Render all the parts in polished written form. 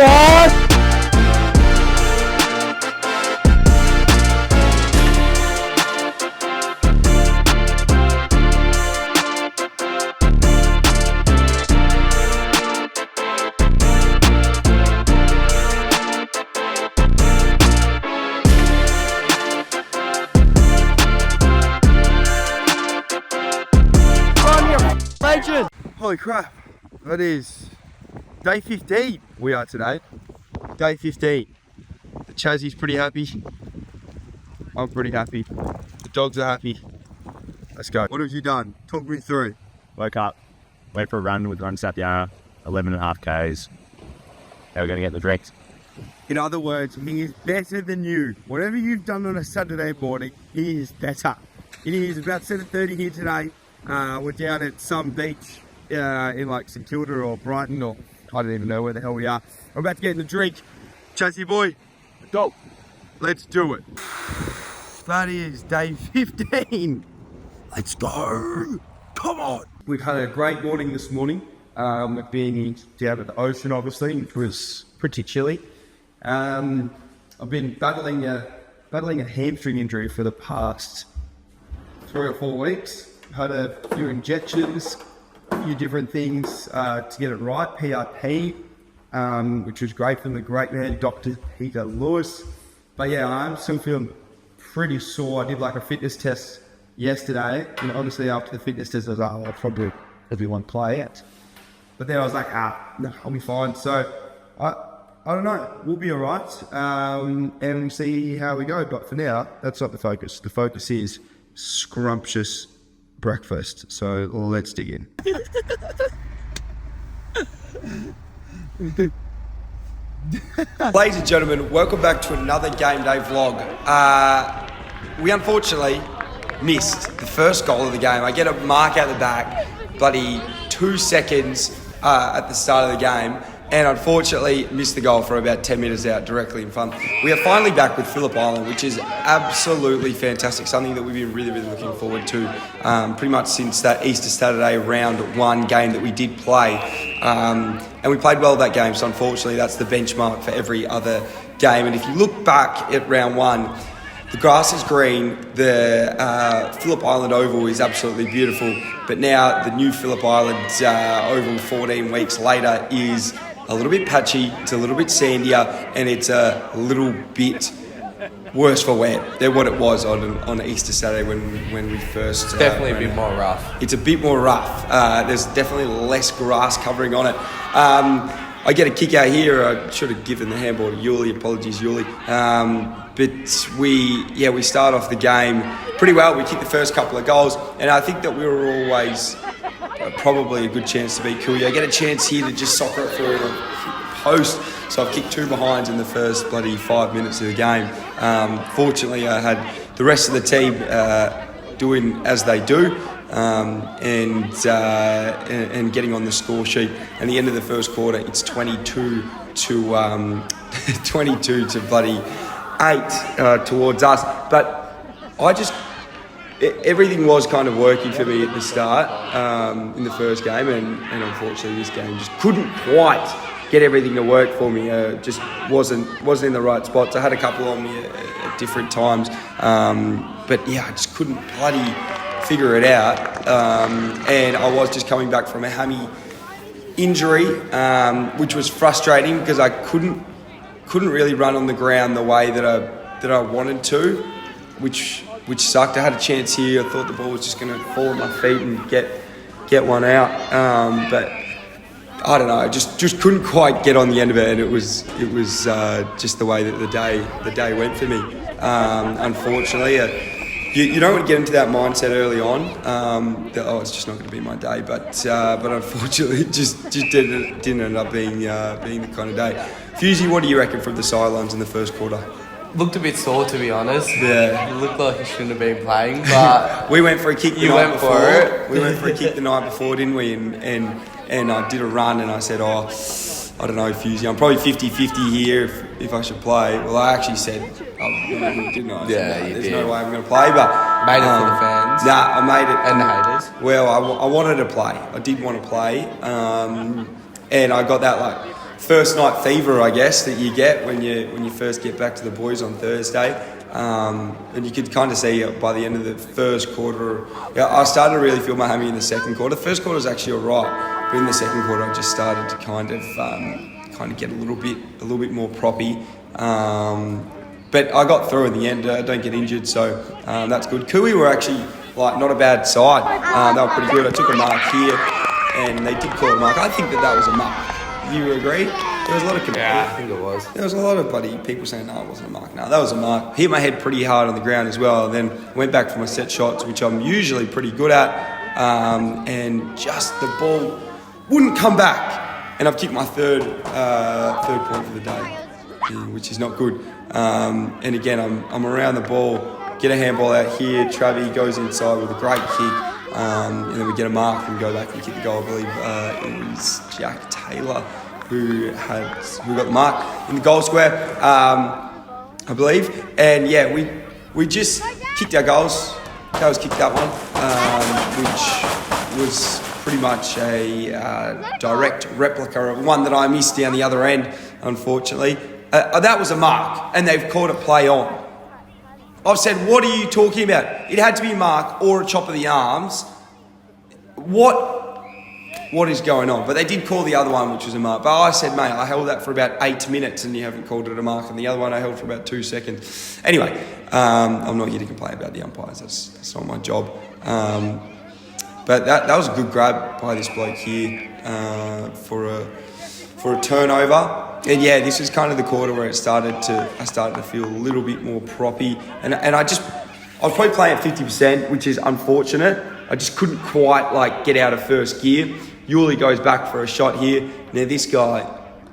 on! Legend! Holy crap, that is day 15 we are today. Day 15. The Chazzie's pretty happy. I'm pretty happy. The dogs are happy. Let's go. What have you done? Talk me through. Woke up, went for a run with Run Satyana, 11.5 Ks. Now we're going to get the drinks. In other words, he is better than you. Whatever you've done on a Saturday morning, he is better. It is about 7:30 here today. We're down at some beach in like St Kilda or Brighton, or I don't even know where the hell we are. We're about to get in the drink. Chasey boy, go. Let's do it. That is day 15. Let's go. Come on. We've had a great morning this morning. Being down at the ocean, obviously, which was pretty chilly. I've been battling a hamstring injury for the past 3 or 4 weeks. Had a few injections, a few different things to get it right. PRP, which was great from the great man, Dr. Peter Lewis. But yeah, I'm still feeling pretty sore. I did like a fitness test yesterday. And obviously after the fitness test, I was like, oh, I'll probably everyone play it. But then I was like, no, I'll be fine. So I don't know. We'll be all right. And we'll see how we go. But for now, that's not the focus. The focus is scrumptious breakfast. So let's dig in. Ladies and gentlemen, welcome back to another game day vlog. We unfortunately missed the first goal of the game. I get a mark out the back, bloody 2 seconds at the start of the game, and unfortunately missed the goal for about 10 minutes out directly in front. We are finally back with Phillip Island, which is absolutely fantastic, something that we've been really looking forward to pretty much since that Easter Saturday round 1 game that we did play. And we played well that game, so unfortunately that's the benchmark for every other game. And if you look back at round 1, the grass is green, the Phillip Island Oval is absolutely beautiful, but now the new Phillip Island Oval 14 weeks later is a little bit patchy, it's a little bit sandier, and it's a little bit worse for wear than what it was on Easter Saturday when we first... It's definitely a bit more rough. It's a bit more rough. There's definitely less grass covering on it. I get a kick out here. I should have given the handball to Yuli. Apologies, Yuli. But we start off the game pretty well. We kicked the first couple of goals, and I think that we were always probably a good chance to beat Kuya. I get a chance here to just soccer it through and hit the post. So I've kicked 2 behinds in the first bloody 5 minutes of the game. Fortunately, I had the rest of the team doing as they do. And getting on the score sheet. And the end of the first quarter, it's 22 to 22 to bloody 8 towards us. But everything was kind of working for me at the start in the first game, and unfortunately this game just couldn't quite get everything to work for me. Just wasn't in the right spots. I had a couple on me at different times, but yeah, I just couldn't bloody figure it out, and I was just coming back from a hammy injury, which was frustrating because I couldn't really run on the ground the way that I wanted to, which sucked. I had a chance here. I thought the ball was just going to fall on my feet and get one out, but I don't know. I just couldn't quite get on the end of it, and it was just the way that the day went for me. Unfortunately. You don't want to get into that mindset early on, that, it's just not going to be my day. But unfortunately, it just didn't end up being the kind of day. Fusey, what do you reckon from the sidelines in the first quarter? Looked a bit sore, to be honest. Yeah. You looked like you shouldn't have been playing, but... We went for a kick the You night went before. for it. We went for a kick the night before, didn't we? And I did a run, and I said, I don't know, Fusey, I'm probably 50-50 here if I should play. Well, I actually said, didn't I? Yeah, you there's did. no way I'm going to play, but... Made it for the fans. Nah, I made it. And the haters. Well, I wanted to play. I did want to play. And I got that, first night fever, I guess, that you get when you first get back to the boys on Thursday. And you could kind of see by the end of the first quarter, I started to really feel my hammy in the second quarter. The first quarter was actually all right, but in the second quarter, I just started to kind of get a little bit more proppy. But I got through in the end. I don't get injured, so that's good. Kui were actually not a bad side. They were pretty good. I took a mark here, and they did call a mark. I think that was a mark. You agree? There was a lot of Yeah, I think it was. There was a lot of bloody people saying, no, it wasn't a mark. No, that was a mark. Hit my head pretty hard on the ground as well. And then went back for my set shots, which I'm usually pretty good at. And just the ball wouldn't come back. And I've kicked my third point for the day, which is not good. And again, I'm around the ball, get a handball out here. Travi goes inside with a great kick. And then we get a mark and go back and kick the goal. I believe it was Jack Taylor who got the mark in the goal square, I believe. And yeah, we just kicked our goals. Taylor's kicked that one, which was pretty much a direct replica of one that I missed down the other end, unfortunately. That was a mark, and they've called it play on. I've said, what are you talking about? It had to be a mark or a chop of the arms. What is going on? But they did call the other one, which was a mark. But I said, mate, I held that for about 8 minutes and you haven't called it a mark. And the other one I held for about 2 seconds. Anyway, I'm not here to complain about the umpires. That's not my job. But that was a good grab by this bloke here for a turnover. And yeah, this was kind of the quarter where I started to feel a little bit more proppy. And I was probably playing at 50%, which is unfortunate. I just couldn't quite get out of first gear. Yuli goes back for a shot here. Now this guy,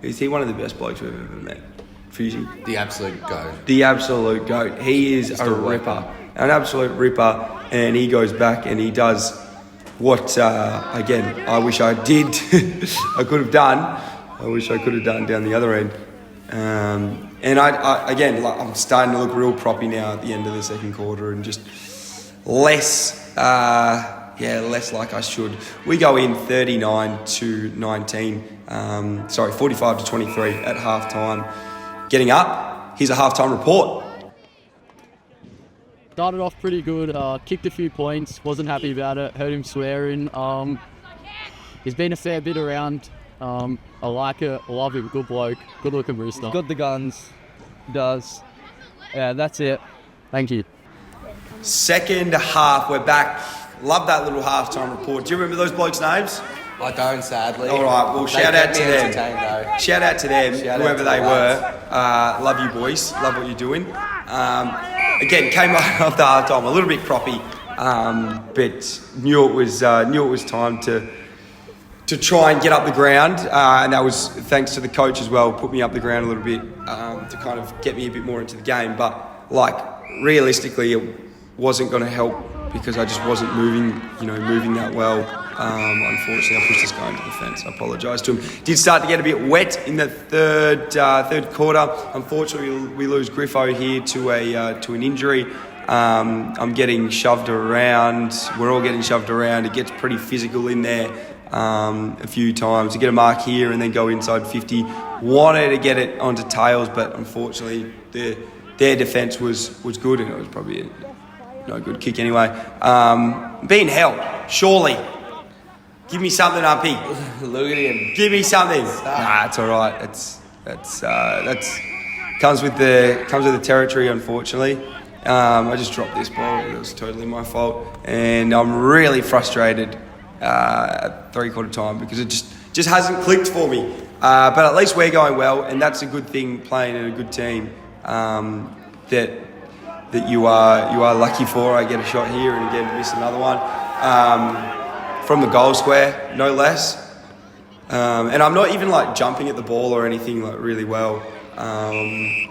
is he one of the best blokes we've ever met? Fusion. The absolute goat. The absolute goat. He is a ripper. An absolute ripper. And he goes back and he does what, again, I wish I did. I could have done. I wish I could have done down the other end. And I'm starting to look real proppy now at the end of the second quarter and just less like I should. We go in 39-19, 45-23 at half time. Getting up, here's a half-time report. Started off pretty good, kicked a few points, wasn't happy about it, heard him swearing. He's been a fair bit around. I like it, I love him, good bloke, good looking rooster. Got the guns, does. Yeah, that's it. Thank you. Second half, we're back. Love that little halftime report. Do you remember those blokes' names? I don't, sadly. All right, well, shout out to them. Shout out to them, whoever they were. Love you, boys. Love what you're doing. Again, came up after halftime, a little bit proppy, but knew it was time to try and get up the ground, and that was thanks to the coach as well. Put me up the ground a little bit to kind of get me a bit more into the game. But realistically, it wasn't going to help because I just wasn't moving that well. Unfortunately, I pushed this guy into the fence. I apologise to him. Did start to get a bit wet in the third quarter. Unfortunately, we lose Griffo here to an injury. I'm getting shoved around. We're all getting shoved around. It gets pretty physical in there a few times. To get a mark here and then go inside 50. Wanted to get it onto tails, but unfortunately, their defence was good, and it was probably no good kick anyway. Being held, surely. Give me something, Uppy. Look at him. Give me something. Nah, it's all right. That's comes with the territory, unfortunately. I just dropped this ball. It was totally my fault, and I'm really frustrated at 3/4 time because it just hasn't clicked for me. But at least we're going well, and that's a good thing. Playing in a good team that you are lucky for. I get a shot here and again miss another one. From the goal square, no less. And I'm not even jumping at the ball or anything really well. I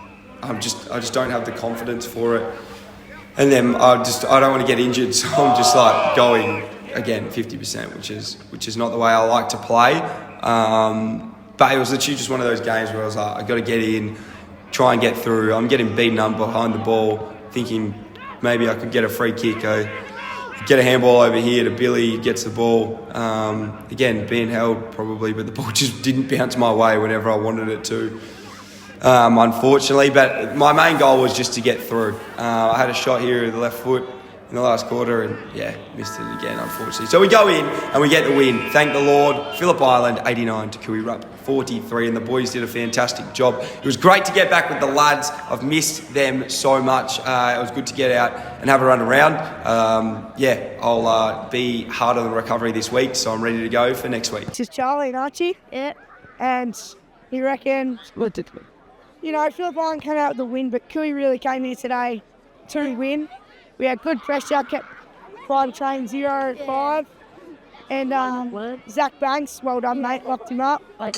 just don't have the confidence for it. And then I don't want to get injured, so I'm just going again 50%, which is not the way I like to play. But it was literally just one of those games where I was like, I got to get in, try and get through. I'm getting beaten up behind the ball, thinking maybe I could get a free kick. I get a handball over here to Billy, gets the ball. Again, being held probably, but the ball just didn't bounce my way whenever I wanted it to. Unfortunately, but my main goal was just to get through. I had a shot here with the left foot in the last quarter and missed it again, unfortunately. So we go in and we get the win. Thank the Lord. Phillip Island 89 to Kui Rup 43, and the boys did a fantastic job. It was great to get back with the lads. I've missed them so much. It was good to get out and have a run around. I'll be hard on the recovery this week, so I'm ready to go for next week. This is Charlie and Archie. Yeah. And you reckon, Phillip Island came out with the win, but Kui really came here today to win. We had good pressure, kept prime train 0-5. And Zach Banks, well done, mate, locked him up. We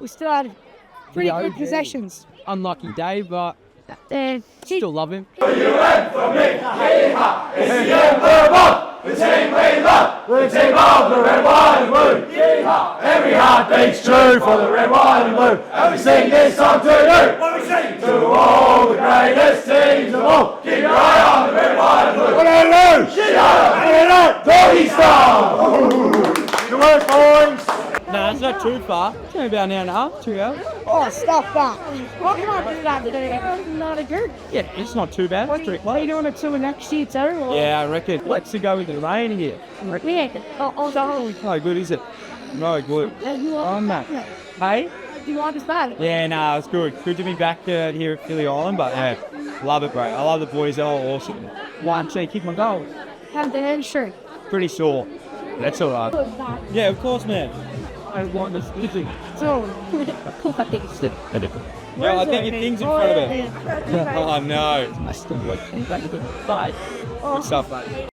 still had pretty good possessions. Unlucky day, but And still love him. Every heart beats true for the red, white and blue. And we sing this song to you. What we sing? To all the greatest teams of all. Keep your eye on the red, white and blue. What do? Shit up! Doggy style! Good work, boys. No, it's not too far. It's only about an hour and a half, 2 hours. oh, stuff that. What can I do that today? Not a good. Yeah, it's not too bad. What are you doing it to next year too? Or? Yeah, I reckon. Let's go with the rain here. Yeah. No good, is it? No good. Oh, mate. Hey? Do you understand? Yeah, no, it's good. Good to be back here at Phillip Island, but yeah, love it, bro. I love the boys. They're all awesome. One, two, kick my goal. Have the hamstring. Pretty sore. That's all right. Yeah, of course, man. I want this music. So, Yeah, I think your thing's in front of it. Oh, no. Good stuff, mate.